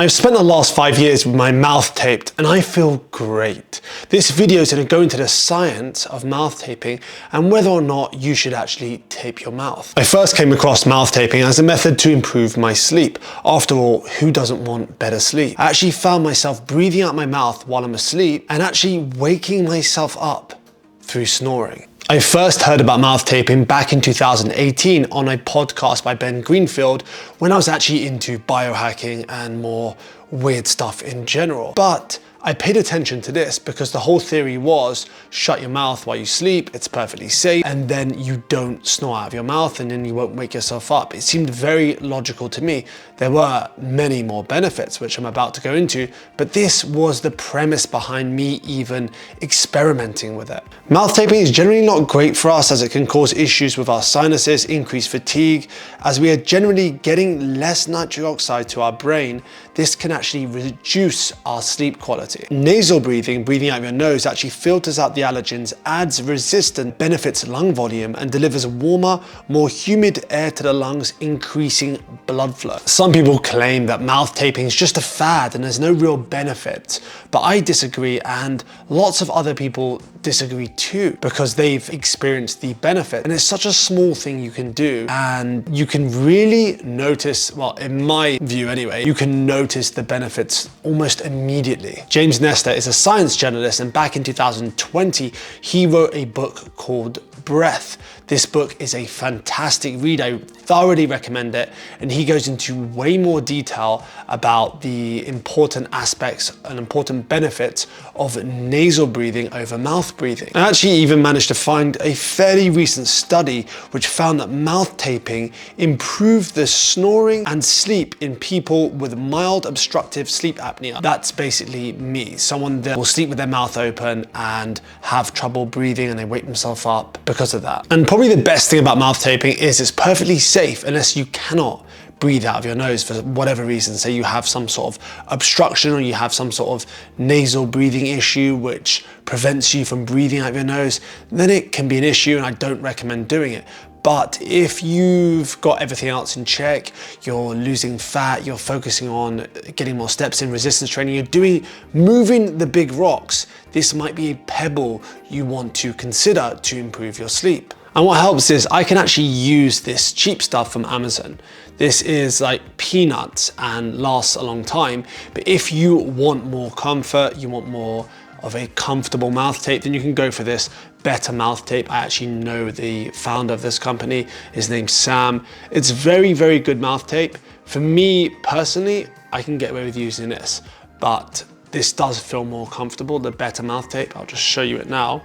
I've spent the last 5 years with my mouth taped and I feel great. This video is going to go into the science of mouth taping and whether or not you should actually tape your mouth. I first came across mouth taping as a method to improve my sleep. After all, who doesn't want better sleep? I actually found myself breathing out my mouth while I'm asleep and actually waking myself up through snoring. I first heard about mouth taping back in 2018 on a podcast by Ben Greenfield when I was actually into biohacking and more weird stuff in general. But I paid attention to this because the whole theory was shut your mouth while you sleep, it's perfectly safe, and then you don't snore out of your mouth and then you won't wake yourself up. It seemed very logical to me. There were many more benefits, which I'm about to go into, but this was the premise behind me even experimenting with it. Mouth taping is generally not great for us as it can cause issues with our sinuses, increase fatigue. As we are generally getting less nitric oxide to our brain, this can actually reduce our sleep quality. Nasal breathing, breathing out of your nose, actually filters out the allergens, adds resistance, benefits lung volume, and delivers warmer, more humid air to the lungs, increasing blood flow. Some people claim that mouth taping is just a fad and there's no real benefit, but I disagree, and lots of other people disagree too because they've experienced the benefit. And it's such a small thing you can do, and you can really notice, well, in my view anyway, you can notice the benefits almost immediately. James Nestor is a science journalist, and back in 2020, he wrote a book called Breath. This book is a fantastic read. I thoroughly recommend it. And he goes into way more detail about the important aspects and important benefits of nasal breathing over mouth breathing. I actually even managed to find a fairly recent study which found that mouth taping improved the snoring and sleep in people with mild obstructive sleep apnea. That's basically me, someone that will sleep with their mouth open and have trouble breathing and they wake themselves up because of that. And probably the best thing about mouth taping is it's perfectly safe unless you cannot breathe out of your nose for whatever reason. Say you have some sort of obstruction or you have some sort of nasal breathing issue which prevents you from breathing out of your nose, then it can be an issue and I don't recommend doing it. But if you've got everything else in check, you're losing fat, you're focusing on getting more steps in resistance training, you're moving the big rocks, this might be a pebble you want to consider to improve your sleep. And what helps is I can actually use this cheap stuff from Amazon. This is like peanuts and lasts a long time. But if you want more comfort, you want more of a comfortable mouth tape, then you can go for this Better mouth tape. I actually know the founder of this company. His name's Sam. It's very, very good mouth tape. For me personally, I can get away with using this, but this does feel more comfortable, the Better mouth tape. I'll just show you it now.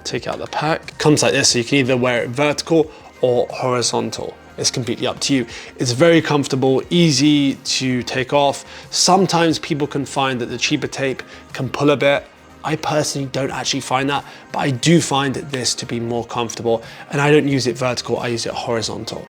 Take out the pack. Comes like this, so you can either wear it vertical or horizontal. It's completely up to you. It's very comfortable, easy to take off. Sometimes people can find that the cheaper tape can pull a bit. I personally don't actually find that, but I do find this to be more comfortable, and I don't use it vertical, I use it horizontal.